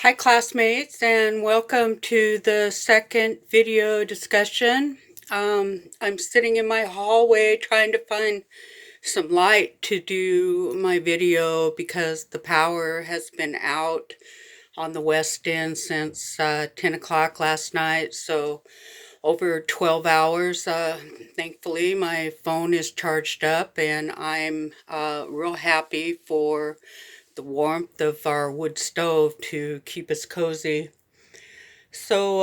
Hi classmates, and welcome to the second video discussion. I'm sitting in my hallway trying to find some light to do my video because the power has been out on the West End since 10 o'clock last night, so over 12 hours. Thankfully, my phone is charged up, and I'm real happy for the warmth of our wood stove to keep us cozy. So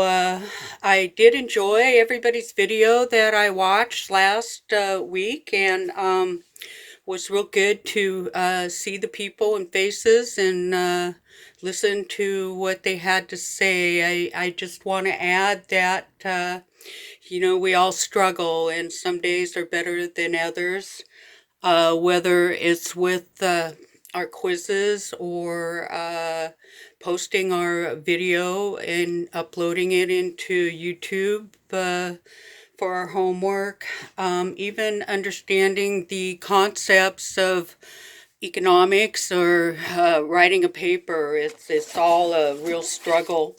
I did enjoy everybody's video that I watched last week, and was real good to see the people and faces and listen to what they had to say. I just want to add that we all struggle, and some days are better than others, whether it's with our quizzes or posting our video and uploading it into YouTube for our homework, even understanding the concepts of economics or writing a paper. It's all a real struggle.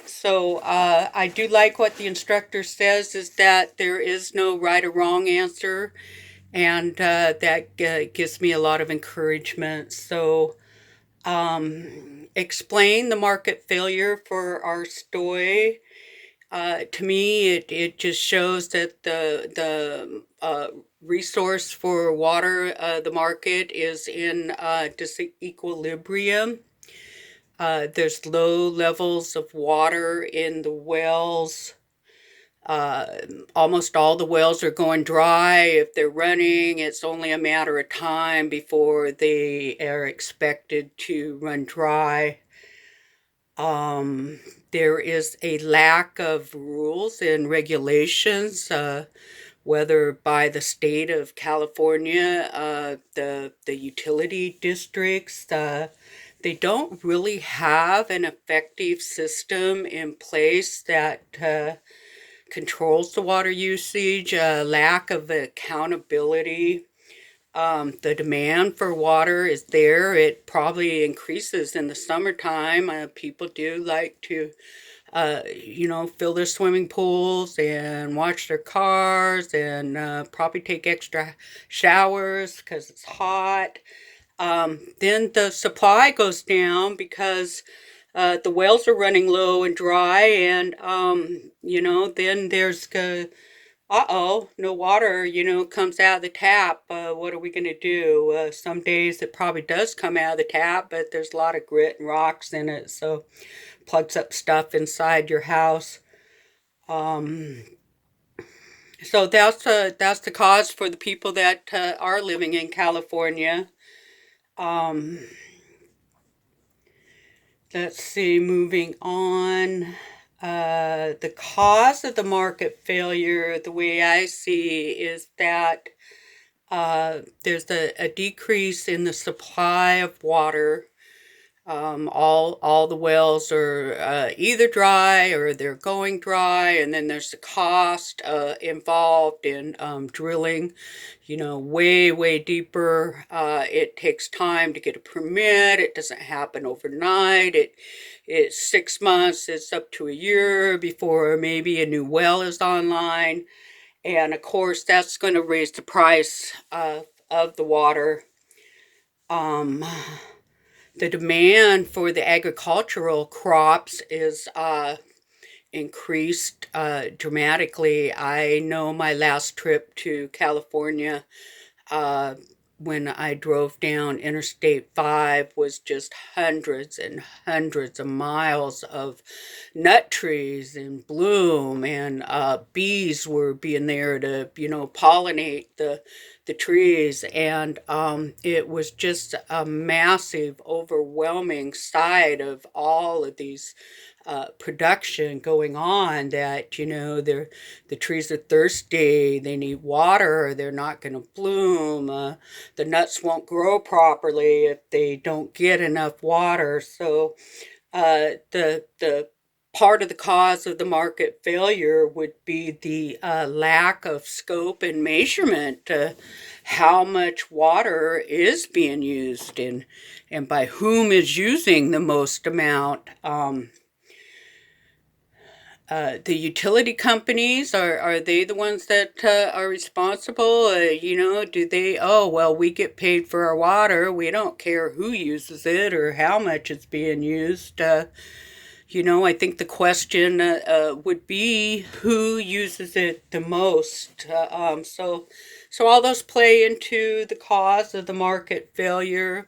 So I do like what the instructor says, is that there is no right or wrong answer, and that gives me a lot of encouragement. So, explain the market failure for our story. To me, it just shows that the resource for water, the market, is in disequilibrium. There's low levels of water in the wells. Uh, Almost all the wells are going dry. If they're running, it's only a matter of time before they are expected to run dry. Um, there is a lack of rules and regulations, whether by the state of California, the utility districts. They don't really have an effective system in place that controls the water usage, lack of accountability. The demand for water is there. It probably increases in the summertime. People do like to, fill their swimming pools and wash their cars and probably take extra showers because it's hot. Then the supply goes down because the wells are running low and dry, and then there's no water, comes out of the tap. What are we going to do? Some days it probably does come out of the tap, but there's a lot of grit and rocks in it, so plugs up stuff inside your house. Um, so that's the cause for the people that are living in California. Um, let's see, moving on. The cause of the market failure, the way I see, is that there's a decrease in the supply of water. All the wells are either dry or they're going dry, and then there's the cost involved in drilling, way deeper. It takes time to get a permit. It doesn't happen overnight. It's 6 months. It's up to a year before maybe a new well is online, and of course that's going to raise the price of the water. Um, the demand for the agricultural crops is increased dramatically. I know my last trip to California, uh, when I drove down Interstate 5, was just hundreds and hundreds of miles of nut trees in bloom, and bees were being there to, pollinate the trees, and it was just a massive, overwhelming sight of all of these production going on, that the trees are thirsty, they need water, they're not going to bloom, the nuts won't grow properly if they don't get enough water. So the part of the cause of the market failure would be the lack of scope and measurement. How much water is being used, and by whom is using the most amount. The utility companies, are they the ones that are responsible? Do they, oh, well, we get paid for our water. We don't care who uses it or how much it's being used. I think the question would be who uses it the most. So all those play into the cause of the market failure.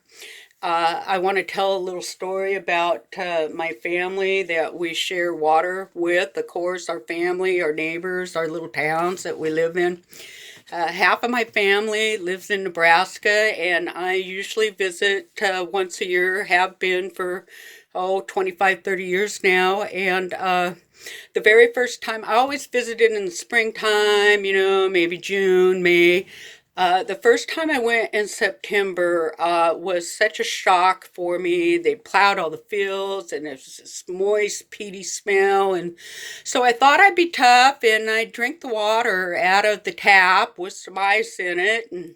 I want to tell a little story about my family that we share water with. Of course, our family, our neighbors, our little towns that we live in. Half of my family lives in Nebraska, and I usually visit once a year, have been for, 25, 30 years now. And the very first time, I always visited in the springtime, maybe June, May. The first time I went in September was such a shock for me. They plowed all the fields, and it was this moist, peaty smell. And so I thought I'd be tough, and I'd drink the water out of the tap with some ice in it. And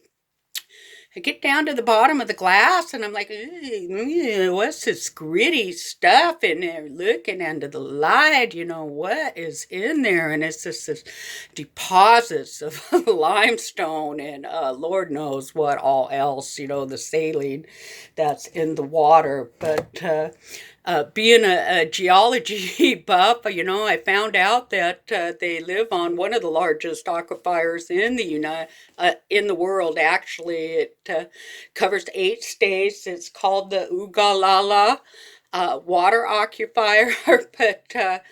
I get down to the bottom of the glass, and I'm like, what's this gritty stuff in there? Looking under the light, what is in there? And it's just this deposits of limestone and Lord knows what all else, the saline that's in the water. But being a geology buff, I found out that they live on one of the largest aquifers in the world. Actually, it covers 8 states. It's called the Ugalala water aquifer. But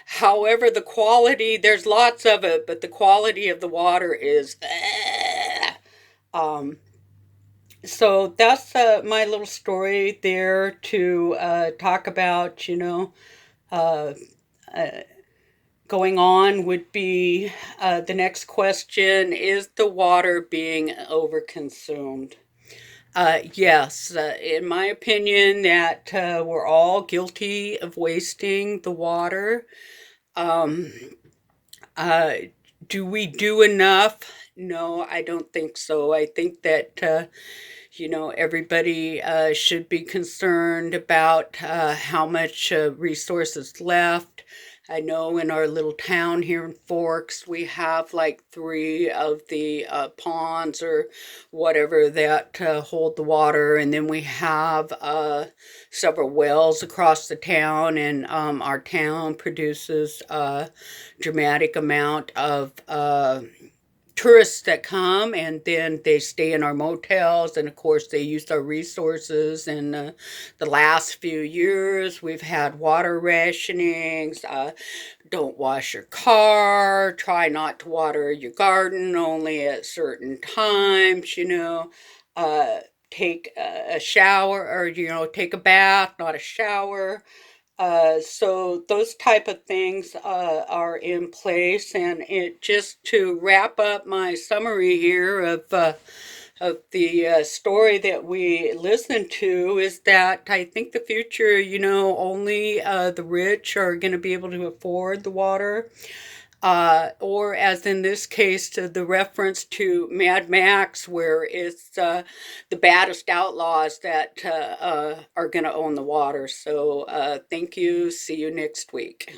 however, the quality, there's lots of it, but the quality of the water is um, so that's my little story there to talk about, uh, uh, going on would be the next question: is the water being overconsumed? Yes, in my opinion, that we're all guilty of wasting the water. Um, uh, do we do enough? No, I don't think so. I think that everybody should be concerned about how much resources left. I know in our little town here in Forks, we have like 3 of the ponds or whatever that hold the water, and then we have several wells across the town, and our town produces a dramatic amount of tourists that come, and then they stay in our motels, and of course they use our resources. In the last few years we've had water rationings. Don't wash your car, try not to water your garden only at certain times, uh, take a shower, or take a bath, not a shower. So those type of things are in place, and it just to wrap up my summary here of the story that we listened to is that I think the future, only the rich are going to be able to afford the water. Or as in this case, to the reference to Mad Max, where it's the baddest outlaws that are going to own the water. So thank you. See you next week.